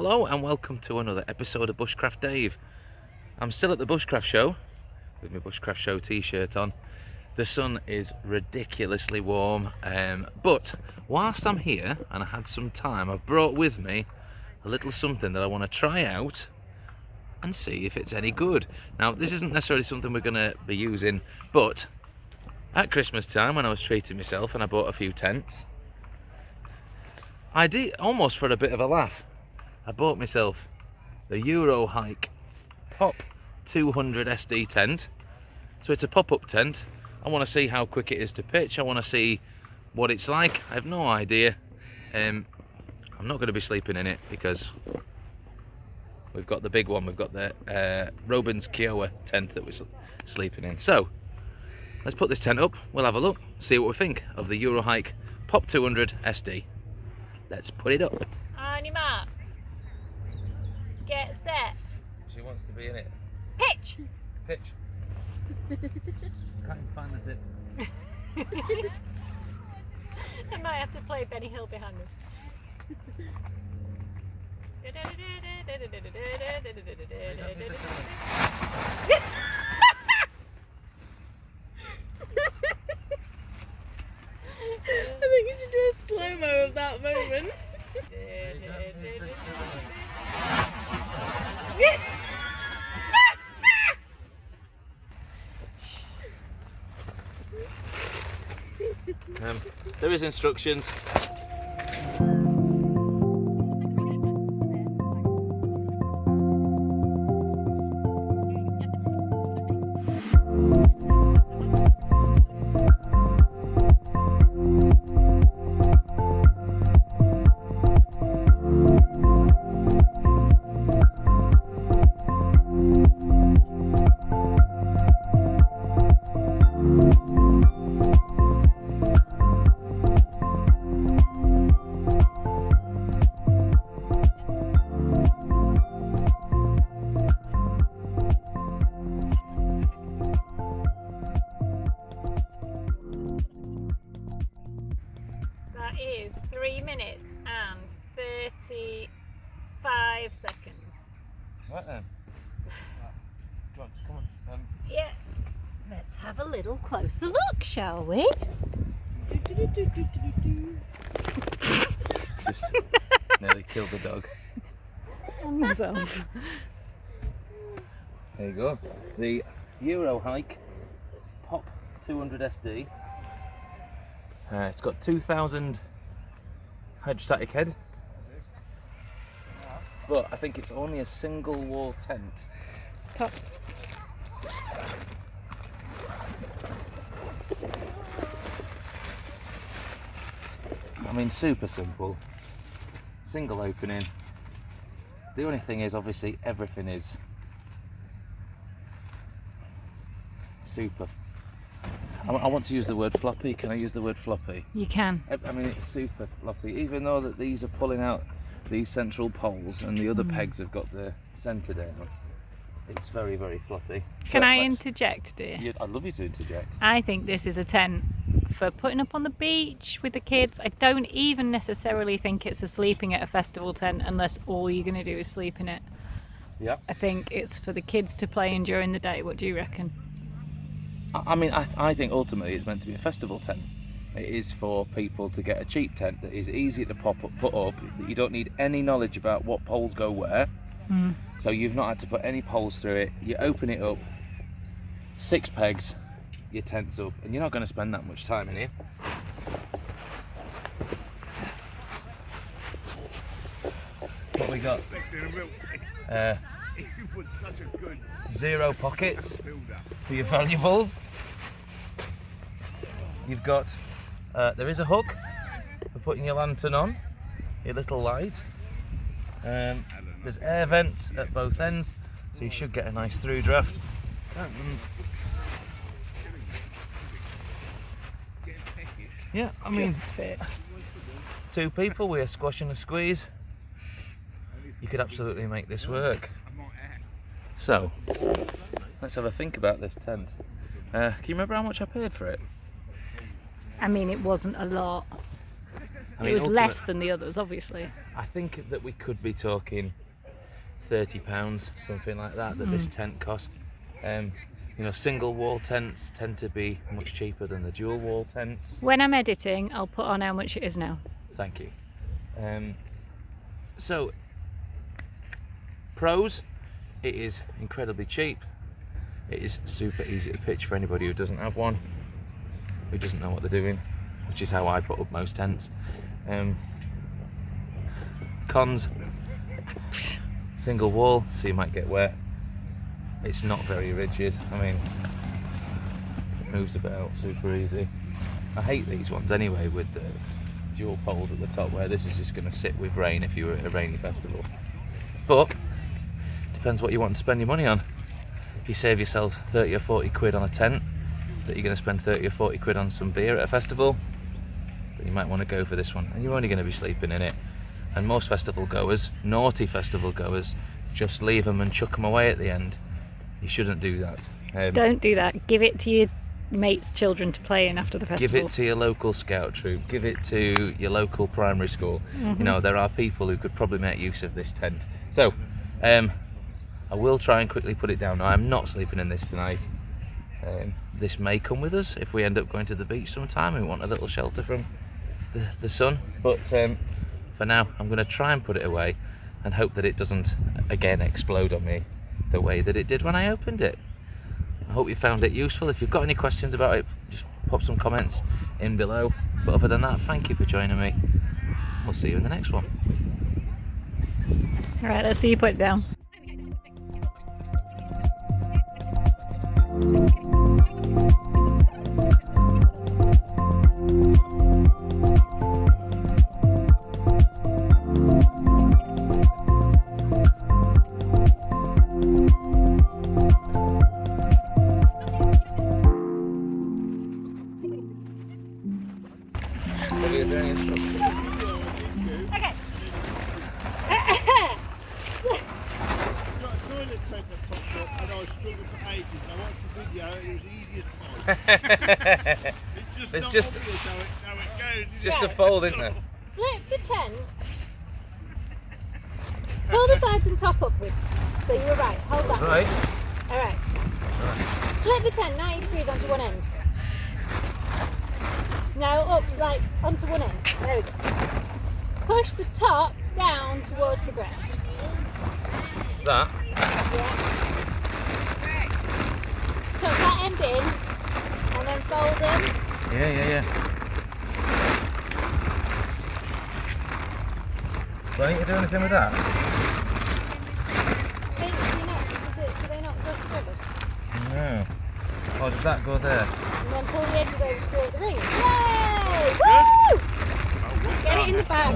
Hello and welcome to another episode of Bushcraft Dave. I'm still at the Bushcraft Show with my Bushcraft Show t-shirt on. The sun is ridiculously warm, but whilst I'm here and I had some time, I've brought with me a little something that I want to try out and see if it's any good. Now, this isn't necessarily something we're going to be using, but at Christmas time when I was treating myself and I bought a few tents, I did almost for a bit of a laugh. I bought myself the Eurohike Pop 200 SD tent. So it's a pop-up tent. I want to see how quick it is to pitch. I want to see what it's like. I have no idea. I'm not going to be sleeping in it because we've got the big one. We've got the Robin's Kiowa tent that we're sleeping in. So let's put this tent up. We'll have a look, see what we think of the Eurohike Pop 200 SD. Let's put it up. On your marks. Get set. She wants to be in it. Pitch! Pitch. Can't find the zip. I might have to play Benny Hill behind us. I think we should do a slow-mo of that moment. There is instructions. That is 3 minutes and 35 seconds. Right then. Do you want to come on? Yeah. Let's have a little closer look, shall we? Just nearly killed the dog. And myself. There you go. The Eurohike Pop 200 SD. It's got 2000 hydrostatic head, but I think it's only a single wall tent. Top. I mean, super simple, single opening. The only thing is, obviously, everything is super. I want to use the word floppy. Can I use the word floppy? You can. I mean, it's super floppy, even though that these are pulling out these central poles and the other pegs have got the centre down. It's very, very floppy. Can But I let's- interject, dear? I'd love you to interject. I think this is a tent for putting up on the beach with the kids. I don't even necessarily think it's a sleeping at a festival tent unless all you're going to do is sleep in it. Yeah. I think it's for the kids to play in during the day. What do you reckon? I mean, I think ultimately it's meant to be a festival tent. It is for people to get a cheap tent that is easy to put up, that you don't need any knowledge about what poles go where. So you've not had to put any poles through it. You open it up, 6 pegs, your tent's up, and you're not going to spend that much time in here. What we got? 0 pockets for your valuables. You've got, there is a hook for putting your lantern on, your little light. There's air vents at both ends, so you should get a nice through draft. And yeah, I mean, 2 people with a squash and a squeeze, you could absolutely make this work. So, let's have a think about this tent. Can you remember how much I paid for it? I mean, it wasn't a lot. I mean, It was less than the others, obviously. I think that we could be talking £30, something like that, that this tent cost. You know, single wall tents tend to be much cheaper than the dual wall tents. When I'm editing, I'll put on how much it is now. Thank you. So, pros, it is incredibly cheap. It is super easy to pitch for anybody who doesn't have one, who doesn't know what they're doing, which is how I put up most tents. Cons, single wall, so you might get wet. It's not very rigid. I mean, it moves about super easy. I hate these ones anyway with the dual poles at the top, where this is just going to sit with rain if you were at a rainy festival. But depends what you want to spend your money on. If you save yourself 30 or 40 quid on a tent, that you're going to spend 30 or 40 quid on some beer at a festival, then you might want to go for this one, and you're only going to be sleeping in it. And most festival goers, naughty festival goers, just leave them and chuck them away at the end. You shouldn't do that. Don't do that. Give it to your mates' children to play in after the festival. Give it to your local scout troop. Give it to your local primary school. You know, there are people who could probably make use of this tent. So, I will try and quickly put it down. Now, I'm not sleeping in this tonight. This may come with us if we end up going to the beach sometime and we want a little shelter from the sun. But for now, I'm going to try and put it away and hope that it doesn't again explode on me the way that it did when I opened it. I hope you found it useful. If you've got any questions about it, just pop some comments in below. But other than that, thank you for joining me. We'll see you in the next one. All right, let's see you put it down. Okay. There's just a fold, isn't there? Flip the tent. Pull the sides and top upwards. So you were right. Hold that. Right. Alright. Flip the tent 90 degrees onto one end. Now up like onto one end. There we go. Push the top down towards the ground. That? Yeah. Tuck that end in and then fold them. Yeah. Do I need to do anything with that? Do they not go together? No. Oh, does that go there? And then pull the edges over to create the ring. Yay! Woo! Get it in the bag.